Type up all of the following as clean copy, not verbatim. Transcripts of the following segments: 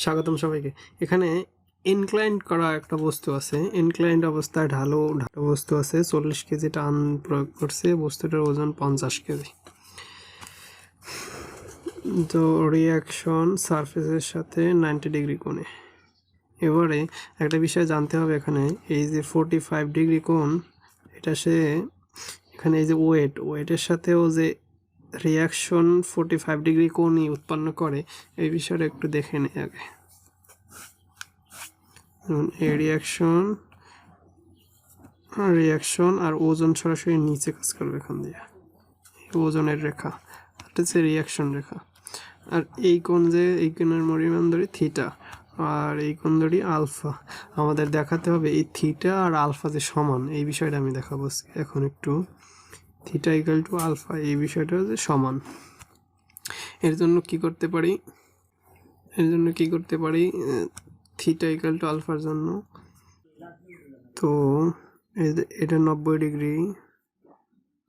স্বাগতম সবাইকে। এখানে ইনক্লাইন্ড করা একটা বস্তু আছে, ইনক্লাইন্ড অবস্থায় ঢালু বস্তু আছে, 40 কেজি টান প্রয়োগ করছে, বস্তুটার ওজন 50 কেজি। তো রিয়াকশন সারফেসের সাথে 90 ডিগ্রি কোণে। এবারে একটা বিষয় জানতে হবে, এখানে এই যে 45 ডিগ্রি কোণ, এটা সে এখানে এই যে ওয়েটের সাথেও যে রিয়াকশন 45 ডিগ্রি কোণই উৎপন্ন করে, এই বিষয়টা একটু দেখে নিই আগে। এই রিয়াকশন আর ওজন সরাসরি নিচে কাজ করবে এখান দিয়ে, ওজনের রেখা, এটা হচ্ছে রিয়াকশন রেখা। আর এই কোণ যে, এই কোণের পরিমাণ ধরি থিটা, আর এই কোণ ধরি আলফা। আমাদের দেখাতে হবে এই থিটা আর আলফা যে সমান, এই বিষয়টা আমি দেখাবো এখন একটু। থিটা ইকুয়াল টু আলফা, এই বিষয়টা যে সমান। এর জন্য কি করতে পারি, থিটা ইকুয়াল টু আলফার জন্য, তো এটা 90 ডিগ্রি,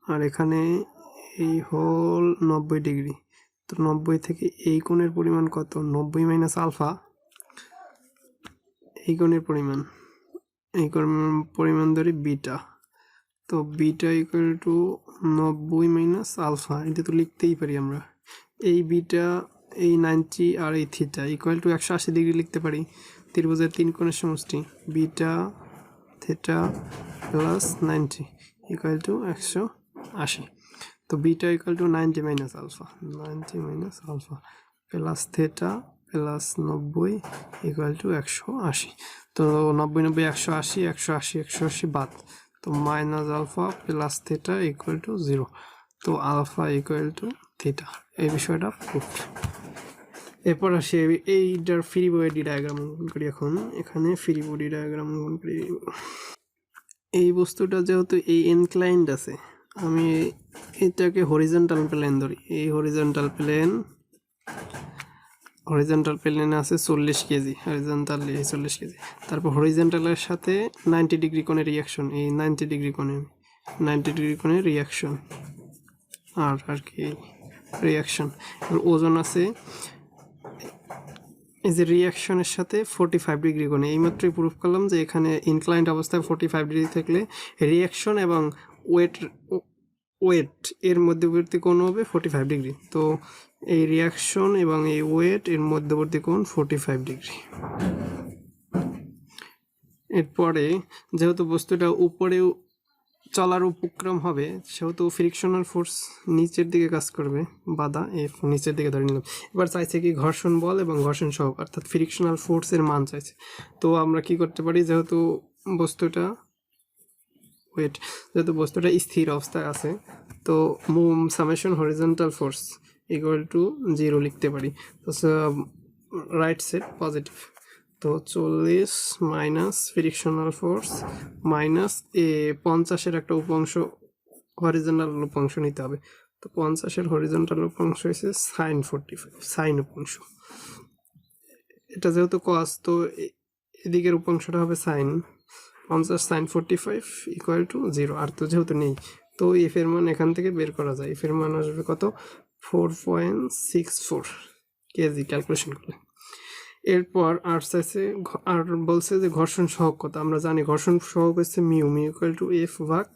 আর এখানে এই হোল 90 ডিগ্রি। তো 90 থেকে এই কোণের পরিমাণ কত, 90 মাইনাস আলফা, এই কোণের পরিমাণ ধরি বিটা। তো beta equal to 90 minus alpha, এটা তো লিখতেই পারি আমরা। এই বিটা, এই 90 আর এই থিটা ইকুয়াল টু 180 ডিগ্রি লিখতে পারি। ত্রিভুজের 3 কোণের সমষ্টি beta theta plus 90 equal to 180। তো beta equal to 90 minus alpha, plus theta plus 90 equal to 180। তো 90 90 180, 180 বাদ, তো minus alpha plus theta equal to 0। তো আলফা ইকুয়াল টু থিটা, এই বিষয়টা প্রুফ। এরপর আসি এইটার ফ্রি বডি ডায়াগ্রাম অঙ্কন করি। এখন এখানে ফ্রি বডি ডায়াগ্রাম অঙ্কন করি। এই বস্তুটা যেহেতু এই ইনক্লাইন্ড আছে, আমি এটাকে হরিজন্টাল প্লেন ধরি। এই হরিজন্টাল প্লেনে আছে 40 কেজি, হরিজন্টাল 40 কেজি। তারপর হরিজন্টালের সাথে 90 ডিগ্রি কোণে রিয়াকশন, এই 90 ডিগ্রি কোণে রিয়াকশন, আর কি রিয়াকশন। ওজন আছে এই যে রিয়াকশনের সাথে 45 ডিগ্রি কোণে। এইমাত্রই প্রুফ করলাম যে এখানে ইনক্লাইন্ড অবস্থায় 45 ডিগ্রি থাকলে রিয়াকশন এবং ওয়েট এর মধ্যবর্তী কোণ হবে 45 ডিগ্রি। তো এই রিয়াকশন এবং এই ওয়েট এর মধ্যবর্তী কোণ 45 ডিগ্রি। এরপরে যেহেতু বস্তুটা উপরেও চলার উপক্রম হবে, সেহেতু ফ্রিকশনাল ফোর্স নিচের দিকে কাজ করবে, বাধা এফ নিচের দিকে ধরে নিলাম। এবার চাইছে কি ঘর্ষণ বল এবং ঘর্ষণ সহগ, অর্থাৎ ফ্রিকশনাল ফোর্সের মান চাইছে। তো আমরা কি করতে পারি, যেহেতু বস্তুটা স্থির অবস্থায় আছে, তো summation horizontal force equal to 0 লিখতে পারি। তো রাইট সেট পজিটিভ, তো 40 মাইনাস ফ্রিকশনাল ফোর্স মাইনাস 50-এর একটা উপাংশ, হরিজন্টাল উপাংশ নিতে হবে। তো 50-এর হরিজন্টাল উপাংশ হয়েছে সাইন 45, সাইন উপাংশ। এটা যেহেতু কস, তো এদিকের উপাংশটা হবে সাইন 50 সাইন 45 ইকুয়াল টু 0। আর তো যেহেতু নেই, তো এফ এর মান এখান থেকে বের করা যায়। এফ এর মান আসবে কত, 4.64 কেজি ক্যালকুলেশন করলে। এরপর আর বলছে যে ঘর্ষণ সহগ কত। আমরা জানি ঘর্ষণ সহগ হচ্ছে মিউ ইকুয়াল টু এফ ভাগ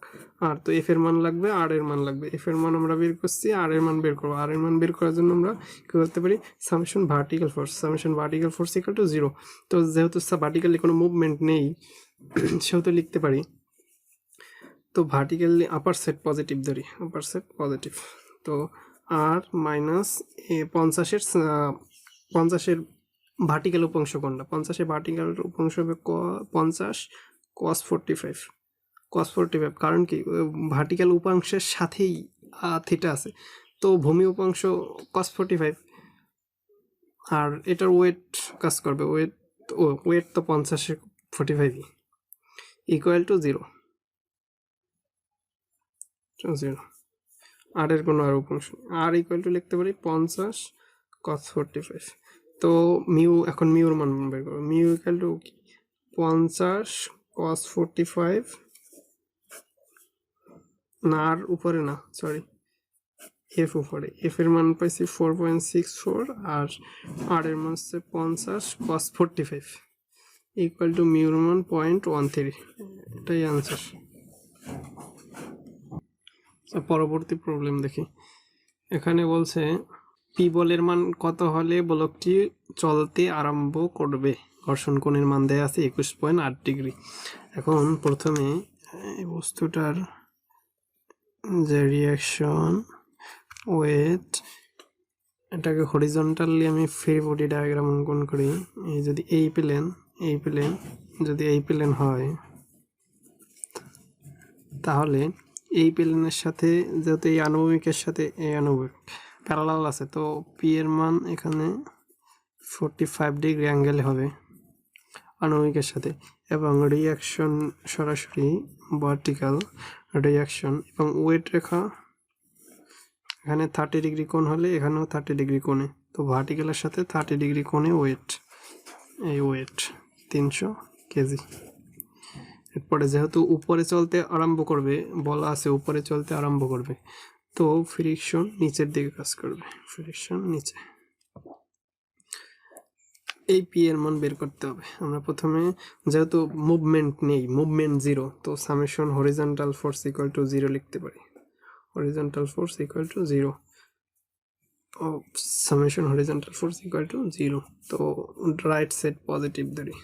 আর। তো এফ এর মান লাগবে, আর এর মান লাগবে। এফ এর মান আমরা বের করছি, আর এর মান বের করবো। আর এর মান বের করার জন্য আমরা কি করতে পারি, summation vertical force equal to 0। তো যেহেতু ভার্টিক্যালি কোনো মুভমেন্ট নেই, সেহেতু লিখতে পারি, তো ভার্টিক্যালি আপার সেট পজিটিভ ধরি, তো আর মাইনাস 50-এর ভার্টিক্যাল উপাংশ কোনটা, 50-এর ভার্টিক্যাল উপাংশ হবে 50 cos 45, কারণ কি ভার্টিক্যাল উপাংশের সাথেই থিটা আছে, তো ভূমি উপাংশ cos 45, আর এটার ওয়েট কাজ করবে, ওয়েট তো 50-এর 45 ইকুয়াল টু 0। আর এর কোনো আর উপাংশ, আর ইকুয়াল টু লিখতে পারি 50 cos 45। তো এখন মিউর মান বের করবো। মিউ ইকুয়াল টু 50 cos 45, না আর উপরে না, সরি, এফ উপরে, এফ এর মান পাইছি 4.64 আর আর এর মান হচ্ছে 50 cos 45 ইকুয়াল টু মিউর মান 0.13, এটাই আনসার। পরবর্তী প্রবলেম দেখি। এখানে বলছে পি বলের মান কত হলে বলকটি চলতে আরম্ভ করবে। ঘর্ষণ কোণের মান দেয়া আছে 21.8 ডিগ্রি। এখন প্রথমে এই বস্তুটার যে রিয়াকশন ওয়েট, এটাকে হরিজন্টালি আমি ফ্রি বডি ডায়াগ্রাম অঙ্কন করি। এই যদি এই প্লেন যদি এই প্লেন হয়, তাহলে এই প্লেনের সাথে যেহেতু এই আনুভূমিকের সাথে এই আনুভূমিক প্যারালাল আছে, তো পি এর মান এখানে 45 ডিগ্রি অ্যাঙ্গেল হবে আনুভূমিকের সাথে, এবং রিয়াকশন সরাসরি ভার্টিক্যাল রিয়াকশন, এবং ওয়েট রেখা এখানে 30 ডিগ্রি কোণ হলে এখানেও 30 ডিগ্রি কোণে, তো ভার্টিক্যালের সাথে 30 ডিগ্রি কোণে ওয়েট, এই ওয়েট 300 কেজি। এরপরে যেহেতু উপরে চলতে আরম্ভ করবে, বলা আছে উপরে চলতে আরম্ভ করবে, তো ফ্রিকশন নিচের দিকে কাজ করবে, ফ্রিকশন নিচে। এই পি এর মান বের করতে হবে। আমরা প্রথমে যেহেতু মুভমেন্ট নেই, মুভমেন্ট জিরো, তো summation horizontal force equal to 0 লিখতে পারি। Horizontal force equal to 0, summation horizontal force equal to 0। তো রাইট সাইড পজিটিভ ধরি।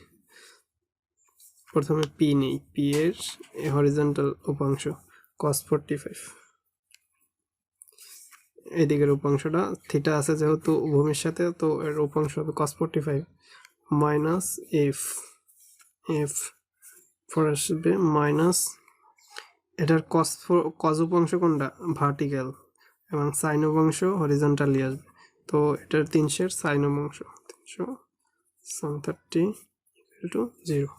প্রথমে পি নেই, পি এর হরিজন্টাল উপাংশ cos 45, এদিকের উপাংশটা থিটা আছে যেহেতু ভূমির সাথে, তো এর উপাংশ হবে cos 45 মাইনাস এফ ফর আসবে মাইনাস, এটার cos উপাংশ কোনটা ভার্টিক্যাল, এবং সাইন উপাংশ হরিজন্টালি আসবে, তো এটার 300 এর সাইন উপাংশ 300 sin30 = 0।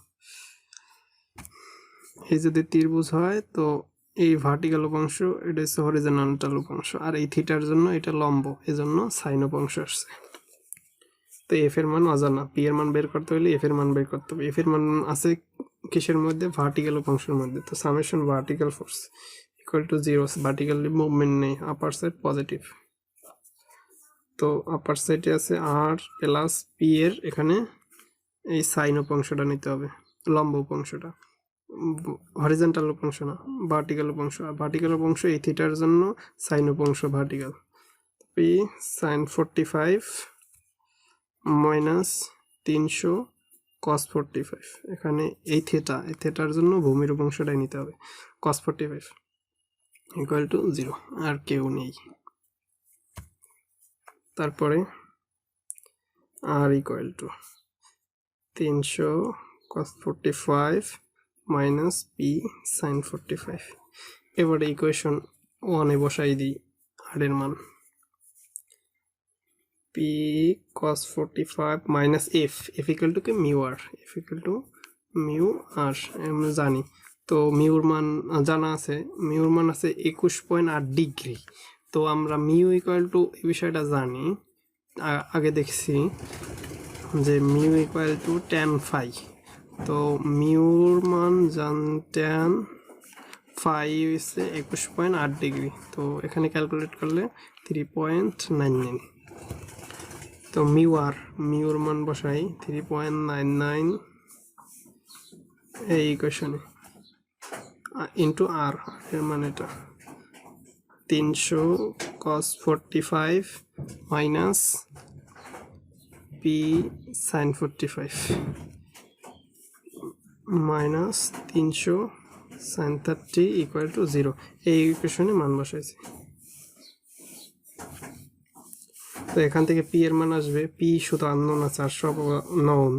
এই যদি ত্রিভুজ হয়, তো এই ভার্টিক্যাল উপাংশ এটা হচ্ছে হরিজন্টাল উপাংশ, আর এই থিটার জন্য এটা লম্ব, এজন্য সাইন উপাংশ আসছে। তো এফ এর মান অজানা, পি এর মান বের করতে হলে এফ এর মান বের করতে হবে। এফ এর মান আছে কিসের মধ্যে? ভার্টিক্যাল উপাংশের মধ্যে। তো summation vertical force equal to 0, vertically movement নেই, আপার সাইড পজিটিভ, তো আপার সাইডে আছে আর প্লাস পি এর এখানে এই সাইন উপাংশটা নিতে হবে, লম্ব উপাংশটা, হরিজন্টাল উপাংশ না, ভার্টিক্যাল উপাংশ। আর ভার্টিক্যাল উপাংশ এই থিটার জন্য সাইন উপাংশ vertical, P sine 45 minus 300 cos 45, এখানে এই থিটার জন্য ভূমির উপাংশটাই নিতে হবে, cos 45 ইকুয়াল টু 0, আর কেউ নেই। তারপরে R equal to 300 cos 45 minus P sine 45। এবারে ইকুয়েশন 1-এ বসাই দিই আর এর মান, P cos 45 minus F equal to কি mu R, F equal to mu R আমরা জানি। তো মিউর মান জানা আছে, মিউর মান আছে 21.8 ডিগ্রি। তো আমরা মিউ ইকুয়াল টু এই বিষয়টা জানি, আগে দেখছি যে mu equal to tan phi। তো মিউর মান tan phi হচ্ছে 21.8 ডিগ্রি, তো এখানে ক্যালকুলেট করলে 3.99। তো মিউর মান বসাই 3.99 এই ইকুয়েশনে, ইন্টু আর এর মান এটা 300 cos 45 minus P sine 45 minus 300 sin 30 equal to 0, এই ইকুয়েশনে মান বসাইছি। তো এখান থেকে পি এর মান আসবে, পি শুধু আননোন আছে আর সব নন,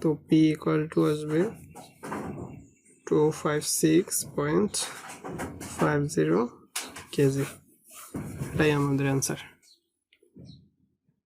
তো পি ইকুয়াল টু আসবে 256.50 কেজি, এটাই আমাদের অ্যান্সার।